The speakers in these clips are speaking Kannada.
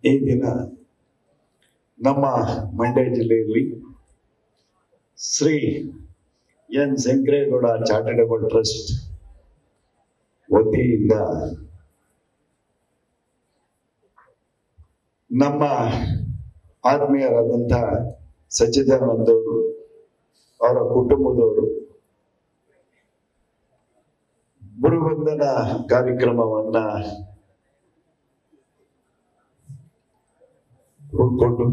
ಈ ದಿನ ನಮ್ಮ ಮಂಡ್ಯ ಜಿಲ್ಲೆಯಲ್ಲಿ Shri N Shankaregowda charitable trust ವತಿಯಿಂದ ನಮ್ಮ ಆತ್ಮೀಯರಾದಂಥ ಸಚ್ಚಿದಾನಂದ ಅವರು ಅವರ ಕುಟುಂಬದವರು ಗುರುವಂದನ ಕಾರ್ಯಕ್ರಮವನ್ನ ಹುಡ್ಕೊಂಡು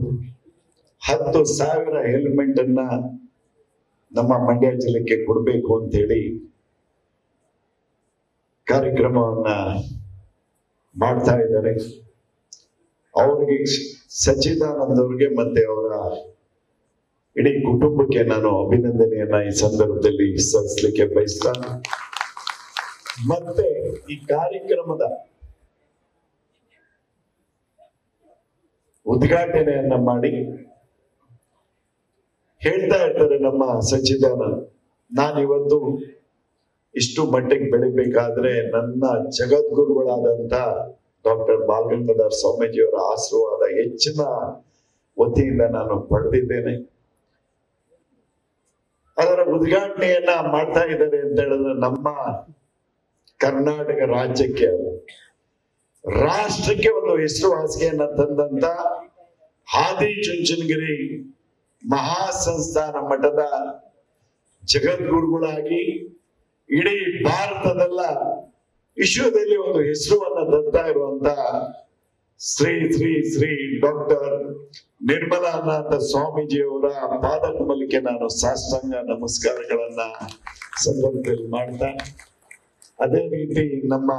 10,000 ಹೆಲ್ಮೆಟ್ ಅನ್ನ ನಮ್ಮ ಮಂಡ್ಯ ಜಿಲ್ಲೆಗೆ ಕೊಡಬೇಕು ಅಂತ ಹೇಳಿ ಕಾರ್ಯಕ್ರಮವನ್ನ ಮಾಡ್ತಾ ಇದ್ದಾರೆ. ಅವರಿಗೆ ಸಚ್ಚಿದಾನಂದ ಅವ್ರಿಗೆ ಮತ್ತೆ ಅವರ ಇಡೀ ಕುಟುಂಬಕ್ಕೆ ನಾನು ಅಭಿನಂದನೆಯನ್ನ ಈ ಸಂದರ್ಭದಲ್ಲಿ ಸಲ್ಲಿಸಲಿಕ್ಕೆ ಬಯಸ್ತಾನೆ. ಮತ್ತೆ ಈ ಕಾರ್ಯಕ್ರಮದ ಉದ್ಘಾಟನೆಯನ್ನ ಮಾಡಿ ಹೇಳ್ತಾ ಇರ್ತಾರೆ ನಮ್ಮ ಸಚ್ಚಿದಾನಂದ, ನಾನಿವತ್ತು ಇಷ್ಟು ಮಟ್ಟಿಗೆ ಬೆಳಿಬೇಕಾದ್ರೆ ನನ್ನ ಜಗದ್ಗುರುಗಳಾದಂತ ಡಾಕ್ಟರ್ ಬಾಲಗಂಗಾಧರ ಸ್ವಾಮೀಜಿಯವರ ಆಶೀರ್ವಾದ ಹೆಚ್ಚಿನ ವತಿಯಿಂದ ನಾನು ಪಡೆದಿದ್ದೇನೆ. ಅದರ ಉದ್ಘಾಟನೆಯನ್ನ ಮಾಡ್ತಾ ಇದ್ದಾರೆ ಅಂತ ಹೇಳಿದ್ರೆ ನಮ್ಮ ಕರ್ನಾಟಕ ರಾಜ್ಯಕ್ಕೆ ರಾಷ್ಟ್ರಕ್ಕೆ ಒಂದು ಹೆಸರುವಾಸಿಯನ್ನ ತಂದಂತ ಆದಿಚುಂಚನಗಿರಿ ಮಹಾಸಂಸ್ಥಾನ ಮಠದ ಜಗದ್ಗುರುಗಳಾಗಿ ಇಡೀ ಭಾರತದಲ್ಲ ವಿಶ್ವದಲ್ಲಿ ಒಂದು ಹೆಸರುವನ್ನ ತರ್ತಾ ಇರುವಂತ ಶ್ರೀ ಶ್ರೀ ಶ್ರೀ ಡಾಕ್ಟರ್ ನಿರ್ಮಲಾನಂದ ಸ್ವಾಮೀಜಿಯವರ ಪಾದಕಮಲಕ್ಕೆ ನಾನು ಸಾಷ್ಟಾಂಗ ನಮಸ್ಕಾರಗಳನ್ನ ಸಂದರ್ಭದಲ್ಲಿ ಮಾಡ್ತಾ, ಅದೇ ರೀತಿ ನಮ್ಮ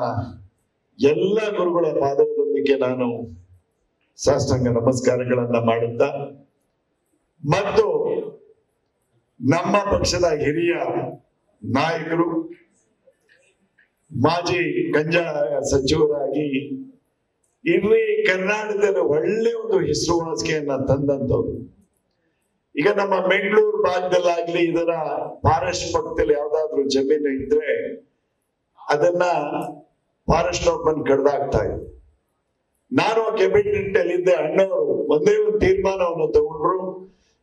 ಎಲ್ಲ ಗುರುಗಳ ಪಾದದೊಂದಿಗೆ ನಾನು ಸಾಷ್ಟಾಂಗ ನಮಸ್ಕಾರಗಳನ್ನ ಮಾಡುತ್ತಾ, ಮತ್ತು ನಮ್ಮ ಪಕ್ಷದ ಹಿರಿಯ ನಾಯಕರು, ಮಾಜಿ ಕಂದಾಯ ಸಚಿವರಾಗಿ ಇಲ್ಲಿ ಕರ್ನಾಟಕದಲ್ಲಿ ಒಳ್ಳೆ ಒಂದು ಹೆಸರುವಾಸಿಯನ್ನ ತಂದಂತವ್ರು. ಈಗ ನಮ್ಮ ಬೆಂಗಳೂರು ಭಾಗದಲ್ಲಾಗ್ಲಿ ಇದರ ಫಾರೆಸ್ಟ್ ಪಕ್ಕದಲ್ಲಿ ಯಾವ್ದಾದ್ರು ಜಮೀನು ಇದ್ರೆ ಅದನ್ನ ಫಾರೆಸ್ಟ್ ಬಂದು ಕಡ್ದಾಗ್ತಾ ಇದ್ರು. ನಾನು ಕ್ಯಾಬಿನೆಟ್ ಅಲ್ಲಿ ಇದ್ದೆ, ಅಣ್ಣವರು ಒಂದೇ ಒಂದು ತೀರ್ಮಾನವನ್ನು ತಗೊಂಡ್ರು,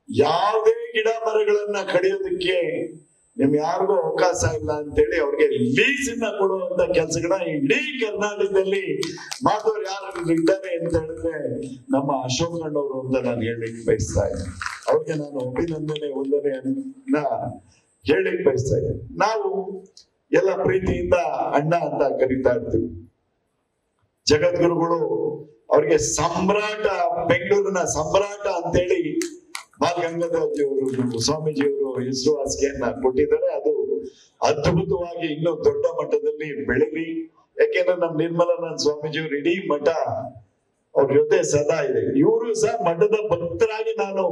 ಯಾವುದೇ ಗಿಡ ಮರಗಳನ್ನ ಕಡಿಯೋದಕ್ಕೆ ನಿಮ್ ಯಾರಿಗೂ ಅವಕಾಶ ಇಲ್ಲ ಅಂತೇಳಿ ಅವ್ರಿಗೆ ಲೀಸನ್ನ ಕೊಡುವಂತ ಕೆಲಸಗಳನ್ನ ಇಡೀ ಕರ್ನಾಟಕದಲ್ಲಿ ಮಾಡೋರು ಯಾರು ಇದ್ದಾರೆ ಅಂತ ಹೇಳಿದ್ರೆ ನಮ್ಮ ಅಶೋಕ್ ಅಣ್ಣವರು ಅಂತ ನಾನು ಹೇಳಿಕ್ ಬಯಸ್ತಾ ಇದ್ದೀನಿ. ಅವ್ರಿಗೆ ನಾನು ವಂದನೆಯನ್ನ ಹೇಳಿಕ್ ಬಯಸ್ತಾ ಇದ್ದೀನಿ. ನಾವು ಎಲ್ಲ ಪ್ರೀತಿಯಿಂದ ಅಣ್ಣ ಅಂತ ಕರೀತಾ ಇರ್ತೀವಿ. ಜಗದ್ಗುರುಗಳು ಅವ್ರಿಗೆ ಸಮ್ರಾಟ, ಬೆಂಗಳೂರಿನ ಸಮ್ರಾಟ ಅಂತೇಳಿ ಬಾಲಗಂಗಾಧರಜಿಯವರು ಸ್ವಾಮೀಜಿಯವರು ಹೆಸರುವಾಸಿಯನ್ನ ಕೊಟ್ಟಿದ್ದಾರೆ. ಅದು ಅದ್ಭುತವಾಗಿ ಇನ್ನೂ ದೊಡ್ಡ ಮಟ್ಟದಲ್ಲಿ ಬೆಳಿಲಿ. ಯಾಕೆಂದ್ರೆ ನಮ್ಮ ನಿರ್ಮಲಾನಂದ ಸ್ವಾಮೀಜಿಯವರು ಇಡೀ ಮಠ ಅವ್ರ ಜೊತೆ ಸದಾ ಇದೆ. ಇವರು ಸಹ ಮಠದ ಭಕ್ತರಾಗಿ, ನಾನು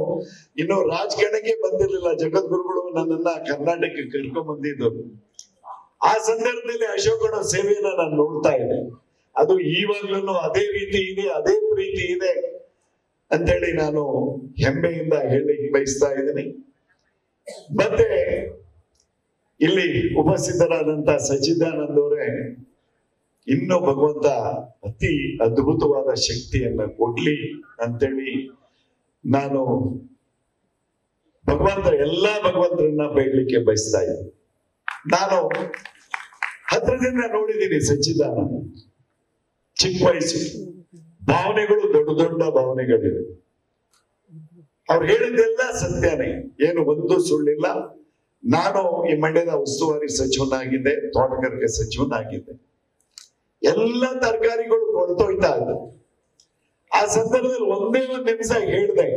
ಇನ್ನು ರಾಜಕಾರಣಕ್ಕೆ ಬಂದಿರ್ಲಿಲ್ಲ, ಜಗದ್ಗುರುಗಳು ನನ್ನನ್ನ ಕರ್ನಾಟಕಕ್ಕೆ ಕರ್ಕೊಂಡ್ ಬಂದಿದ್ದರು. ಆ ಸಂದರ್ಭದಲ್ಲಿ ಅಶೋಕನ ಸೇವೆಯನ್ನ ನಾನು ನೋಡ್ತಾ ಇದ್ದೆ. ಅದು ಈವಾಗ್ಲೂ ಅದೇ ರೀತಿ ಇದೆ, ಅದೇ ಪ್ರೀತಿ ಇದೆ ಅಂತೇಳಿ ನಾನು ಹೆಮ್ಮೆಯಿಂದ ಹೇಳಿ ಬಯಸ್ತಾ ಇದ್ದೀನಿ. ಮತ್ತೆ ಇಲ್ಲಿ ಉಪಸ್ಥಿತರಾದಂತ ಸಚ್ಚಿದಾನಂದ ಅವರೇ ಇನ್ನು ಭಗವಂತ ಅತಿ ಅದ್ಭುತವಾದ ಶಕ್ತಿಯನ್ನ ಕೊಡ್ಲಿ ಅಂತೇಳಿ ನಾನು ಎಲ್ಲಾ ಭಗವಂತರನ್ನ ಬೇಡ್ಲಿಕ್ಕೆ ಬಯಸ್ತಾ ಇದ್ದೀನಿ. ನಾನು ಹತ್ರದಿಂದ ನೋಡಿದ್ದೀನಿ ಸಚ್ಚಿದಾನಂದ. ಚಿಕ್ಕ ವಯಸ್ಸು, ಭಾವನೆಗಳು ದೊಡ್ಡ ದೊಡ್ಡ ಭಾವನೆಗಳಿವೆ. ಅವ್ರು ಹೇಳಿದ್ದೆಲ್ಲ ಸತ್ಯನೇ, ಏನು ಒಂದು ಸುಳ್ಳಿಲ್ಲ. ನಾನು ಈ ಮಂಡ್ಯದ ಉಸ್ತುವಾರಿ ಸಚಿವನಾಗಿದ್ದೆ, ತೋಟಗಾರಿಕೆ ಸಚಿವನಾಗಿದ್ದೆ. ಎಲ್ಲ ತರಕಾರಿಗಳು ಕೊಳ್ತೋಯ್ತಾ ಇದ್ದ. ಆ ಸಂದರ್ಭದಲ್ಲಿ ಒಂದೇ ಒಂದು ನಿಮಿಷ ಹೇಳ್ದೆ,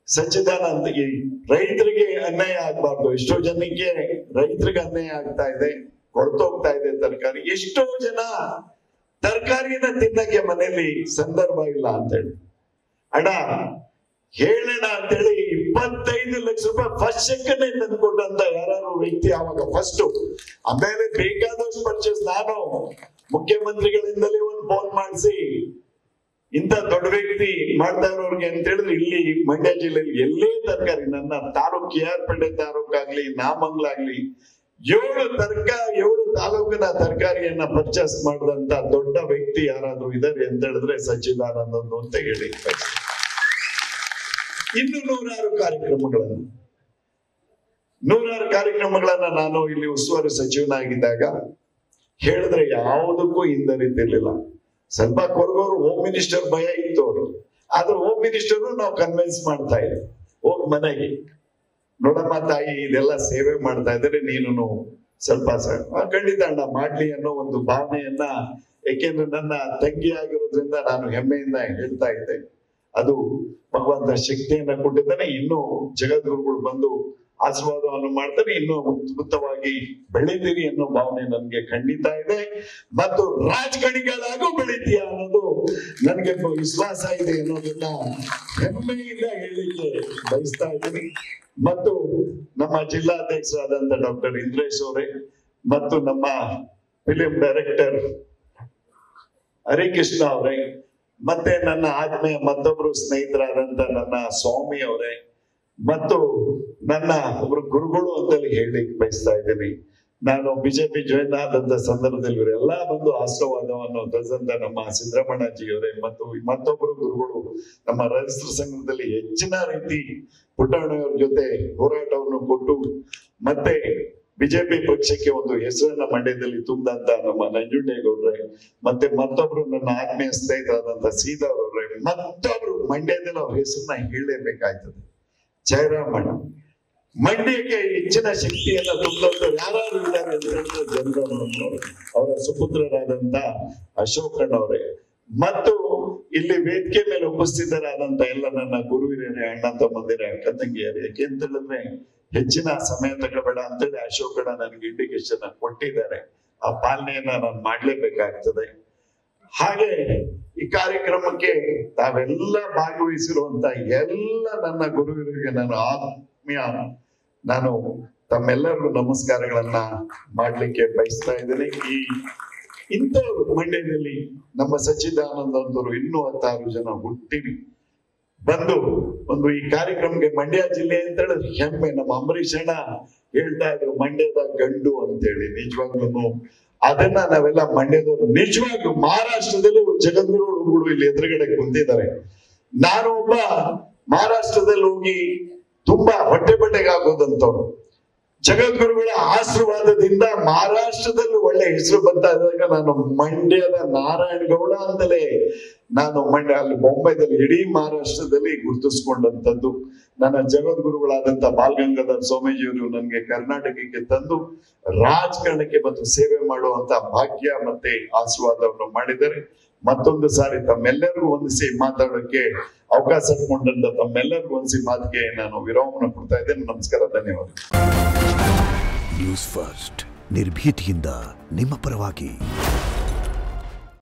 ಸಚ್ಚಿದಾನಂದ, ಈ ರೈತರಿಗೆ ಅನ್ಯಾಯ ಆಗ್ಬಾರ್ದು, ಎಷ್ಟೋ ಜನಕ್ಕೆ ರೈತರಿಗೆ ಅನ್ಯಾಯ ಆಗ್ತಾ ಇದೆ, ಕೊಳ್ತೋಗ್ತಾ ಇದೆ ತರಕಾರಿ. ಎಷ್ಟೋ ಜನ ತರಕಾರಿನ ತಿನ್ನಕ್ಕೆ ಮನೆಯಲ್ಲಿ ಸಂದರ್ಭ ಇಲ್ಲ ಅಂತ ಹೇಳಿ, ಅಣ್ಣ ಹೇಳೋಣ ಅಂತೇಳಿ 25 ಲಕ್ಷ ರೂಪಾಯಿ ಫಸ್ಟ್ ಚೆಕ್ಕನ್ನೇ ತಂದ್ಕೊಟ್ಟಂತ ಯಾರು ವ್ಯಕ್ತಿ ಆವಾಗ ಫಸ್ಟ್. ಆಮೇಲೆ ಬೇಕಾದಷ್ಟು ಪರ್ಚೇಸ್ ನಾನು ಮುಖ್ಯಮಂತ್ರಿಗಳಿಂದಲೇ ಒಂದು ಫೋನ್ ಮಾಡಿಸಿ, ಇಂಥ ದೊಡ್ಡ ವ್ಯಕ್ತಿ ಮಾಡ್ತಾ ಇರೋರಿಗೆ ಅಂತ ಹೇಳಿದ್ರೆ ಇಲ್ಲಿ ಮಂಡ್ಯ ಜಿಲ್ಲೆಯಲ್ಲಿ ಎಲ್ಲೇ ತರಕಾರಿ, ನನ್ನ ತಾಲೂಕು KR ಪೇಟೆ ತಾಲೂಕಾಗ್ಲಿ, ನಾಮಂಗ್ಲಾಗ್ಲಿ ಏಳು ತಾಲೂಕಿನ ತರಕಾರಿಯನ್ನ ಪರ್ಚೇಸ್ ಮಾಡಿದಂತ ದೊಡ್ಡ ವ್ಯಕ್ತಿ ಯಾರಾದ್ರೂ ಇದ್ದಾರೆ ಅಂತ ಹೇಳಿದ್ರೆ ಸಚ್ಚಿದಾನಂದ ಅಂತ ಹೇಳಿ ಇನ್ನು ನೂರಾರು ಕಾರ್ಯಕ್ರಮಗಳನ್ನ ನಾನು ಇಲ್ಲಿ ಉಸ್ತುವಾರಿ ಸಚಿವನಾಗಿದ್ದಾಗ ಹೇಳಿದ್ರೆ ಯಾವುದಕ್ಕೂ ಹಿಂದರಿತಿರ್ಲಿಲ್ಲ. ಸ್ವಲ್ಪ ಕೊರಗೋರು ಹೋಮ್ ಮಿನಿಸ್ಟರ್ ಭಯ ಇತ್ತು ಅವರು, ಆದ್ರೆ ಹೋಮ್ ಮಿನಿಸ್ಟರ್ ನಾವು ಕನ್ವಿನ್ಸ್ ಮಾಡ್ತಾ ಇದ್ವಿ, ಹೋಗ್ ಮನೆಗೆ ನೋಡಮ್ಮ ತಾಯಿ ಇದೆಲ್ಲ ಸೇವೆ ಮಾಡ್ತಾ ಇದ್ರೆ ನೀನು ಸ್ವಲ್ಪ ಖಂಡಿತ ಅಣ್ಣ ಮಾಡ್ಲಿ ಅನ್ನೋ ಒಂದು ಭಾವನೆಯನ್ನ, ಏಕೆಂದ್ರೆ ನನ್ನ ತಂಗಿ ಆಗಿರೋದ್ರಿಂದ ನಾನು ಹೆಮ್ಮೆಯಿಂದ ಹೇಳ್ತಾ ಇದ್ದೆ. ಅದು ಭಗವಂತ ಶಕ್ತಿಯನ್ನ ಕೊಟ್ಟಿದ್ದಾನೆ. ಇನ್ನು ಜಗದ್ಗುರುಗಳು ಬಂದು ಆಶೀರ್ವಾದವನ್ನು ಮಾಡ್ತಾರೆ, ಇನ್ನು ಉತ್ತಮವಾಗಿ ಬೆಳಿತೀರಿ ಅನ್ನೋ ಭಾವನೆ ನನ್ಗೆ ಖಂಡಿತ ಇದೆ. ಮತ್ತು ರಾಜಕಾರಣಿಗಳಾಗೂ ಬೆಳಿತೀಯ ಅನ್ನೋದು ನನ್ಗೆ ವಿಶ್ವಾಸ ಇದೆ ಅನ್ನೋದನ್ನ ಹೆಮ್ಮೆಯಿಂದ ಹೇಳಲಿಕ್ಕೆ ಬಯಸ್ತಾ ಇದ್ದೀನಿ. ಮತ್ತು ನಮ್ಮ ಜಿಲ್ಲಾಧ್ಯಕ್ಷರಾದಂತ ಡಾಕ್ಟರ್ ಇಂದ್ರೇಶ್ ಅವರೇ ಮತ್ತು ನಮ್ಮ ಫಿಲಿಂ ಡೈರೆಕ್ಟರ್ ಹರಿಕೃಷ್ಣ ಅವರೇ ಮತ್ತೆ ನನ್ನ ಆತ್ಮೀಯ ಮತ್ತೊಬ್ರು ಸ್ನೇಹಿತರಾದಂತ ನನ್ನ ಸ್ವಾಮಿ ಅವರೇ ಮತ್ತು ನನ್ನ ಒಬ್ರು ಗುರುಗಳು ಅಂತೇಳಿ ಹೇಳಿ ಬಯಸ್ತಾ ಇದ್ದೀನಿ. ನಾನು ಬಿಜೆಪಿ ಜಾಯಿನ್ ಆದಂತ ಸಂದರ್ಭದಲ್ಲಿ ಇವರೆಲ್ಲ ಬಂದು ಆಶೀರ್ವಾದವನ್ನು ತರಿಸಂತ ನಮ್ಮ ಸಿದ್ದರಾಮಣ್ಣಜಿಯವರೇ ಮತ್ತು ಮತ್ತೊಬ್ಬರು ಗುರುಗಳು ನಮ್ಮ ರೈತರ ಸಂಘದಲ್ಲಿ ಹೆಚ್ಚಿನ ರೀತಿ ಪುಟ್ಟಣ್ಣವ್ರ ಜೊತೆ ಹೋರಾಟವನ್ನು ಕೊಟ್ಟು ಮತ್ತೆ ಬಿಜೆಪಿ ಪಕ್ಷಕ್ಕೆ ಒಂದು ಹೆಸರನ್ನ ಮಂಡ್ಯದಲ್ಲಿ ತುಂಬಿದಂತ ನಮ್ಮ ನಂಜುಂಡೇಗೌಡ್ರೆ ಮತ್ತೆ ಮತ್ತೊಬ್ರು ನನ್ನ ಆತ್ಮೀಯ ಸ್ನೇಹಿತರಾದಂತ ಸೀತಾವ್ರವ್ರೆ ಮತ್ತೊಬ್ರು ಮಂಡ್ಯದಲ್ಲಿ ಅವ್ರ ಹೆಸರನ್ನ ಹೇಳಲೇಬೇಕಾಯ್ತದೆ, ಜಯರಾಮಣ್ಣ. ಮಂಡ್ಯಕ್ಕೆ ಹೆಚ್ಚಿನ ಶಕ್ತಿಯನ್ನ ತುಂಬಿದವರು ಯಾರು ಇದ್ದಾರೆ ಅಂತ ಹೇಳಿದ್ರೆ ಜಯರಾಮಣ್ಣನವರು, ಅವರ ಸುಪುತ್ರರಾದಂತ ಅಶೋಕಣ್ಣವರೇ ಮತ್ತು ಇಲ್ಲಿ ವೇದಿಕೆ ಮೇಲೆ ಉಪಸ್ಥಿತರಾದಂತ ಎಲ್ಲ ನನ್ನ ಗುರುವಿರೇ, ಅಣ್ಣ ತಮ್ಮಂದಿರೇ, ಅಕ್ಕ ತಂಗಿಯರೇ. ಯಾಕೆ ಅಂತ ಹೇಳಿದ್ರೆ ಹೆಚ್ಚಿನ ಸಮಯ ತಗೋಬೇಡ ಅಂತೇಳಿ ಅಶೋಕಣ್ಣ ನನಗೆ ಇಂಡಿಕೇಶನ್ ಕೊಟ್ಟಿದ್ದಾರೆ. ಆ ಪಾಲನೆಯನ್ನ ನಾನು ಮಾಡ್ಲೇಬೇಕಾಗ್ತದೆ. ಹಾಗೆ ಈ ಕಾರ್ಯಕ್ರಮಕ್ಕೆ ತಾವೆಲ್ಲ ಭಾಗವಹಿಸಿರುವಂತ ಎಲ್ಲ ನನ್ನ ಗುರುವಿರಿಗೆ ನಾನು ತಮ್ಮೆಲ್ಲರಿಗೂ ನಮಸ್ಕಾರಗಳನ್ನ ಮಾಡ್ಲಿಕ್ಕೆ ಬಯಸ್ತಾ ಇದ್ದೇನೆ. ಇಂಥವ್ರು ಮಂಡ್ಯದಲ್ಲಿ ನಮ್ಮ ಸಚ್ಚಿದಾನಂದ ಅಂತವರು ಇನ್ನೂ 16 ಜನ ಹುಟ್ಟಿರಿ ಬಂದು ಒಂದು ಈ ಕಾರ್ಯಕ್ರಮಕ್ಕೆ ಮಂಡ್ಯ ಜಿಲ್ಲೆ ಅಂತ ಹೇಳಿದ್ರೆ ಹೆಮ್ಮೆ. ನಮ್ಮ ಅಂಬರೀಷ್ ಅಣ್ಣ ಹೇಳ್ತಾ ಇದ್ರು ಮಂಡ್ಯದ ಗಂಡು ಅಂತೇಳಿ. ನಿಜವಾಗ್ಲೂ ಅದನ್ನ ನಾವೆಲ್ಲ ಮಂಡ್ಯದವರು ನಿಜವಾಗ್ಲೂ ಮಹಾರಾಷ್ಟ್ರದಲ್ಲೂ ಜಗದ್ಗುರುಗಳು ಇಲ್ಲಿ ಎದುರುಗಡೆ ಕುಂತಿದ್ದಾರೆ. ನಾನು ಒಬ್ಬ ಮಹಾರಾಷ್ಟ್ರದಲ್ಲಿ ಹೋಗಿ ತುಂಬಾ ಹೊಟ್ಟೆ ಬಟ್ಟೆಗಾಗೋದಂತವ್ರು. ಜಗದ್ಗುರುಗಳ ಆಶೀರ್ವಾದದಿಂದ ಮಹಾರಾಷ್ಟ್ರದಲ್ಲಿ ಒಳ್ಳೆ ಹೆಸರು ಬರ್ತಾ ಇದ್ದಾಗ ನಾನು ಮಂಡ್ಯದ ನಾರಾಯಣಗೌಡ ಅಂತಲೇ ನಾನು ಅಲ್ಲಿ ಬೊಂಬೈದಲ್ಲಿ ಇಡೀ ಮಹಾರಾಷ್ಟ್ರದಲ್ಲಿ ಗುರುತಿಸ್ಕೊಂಡಂತದ್ದು. ನನ್ನ ಜಗದ್ಗುರುಗಳಾದಂತ ಬಾಲಗಂಗಾಧರ ಸ್ವಾಮೀಜಿಯವರು ನನಗೆ ಕರ್ನಾಟಕಕ್ಕೆ ತಂದು ರಾಜಕಾರಣಕ್ಕೆ ಮತ್ತು ಸೇವೆ ಮಾಡುವಂತ ಭಾಗ್ಯ ಮತ್ತೆ ಆಶೀರ್ವಾದವನ್ನು ಮಾಡಿದ್ದಾರೆ. ಮತ್ತೊಂದು ಸಾರಿ ತಮ್ಮೆಲ್ಲರಿಗೂ ಹೊಂದಿಸಿ ಮಾತಾಡೋಕೆ ಅವಕಾಶ ಕೊಂಡಂತ ತಮ್ಮೆಲ್ಲರಿಗೂ ಹೊಂದಿಸಿ ಮಾತಿಗೆ ನಾನು ವಿರಾಮವನ್ನು ಕೊಡ್ತಾ ಇದ್ದೇನೆ. ನಮಸ್ಕಾರ, ಧನ್ಯವಾದ. ನ್ಯೂಸ್ ಫಸ್ಟ್, ನಿರ್ಭೀತಿಯಿಂದ ನಿಮ್ಮ ಪರವಾಗಿ.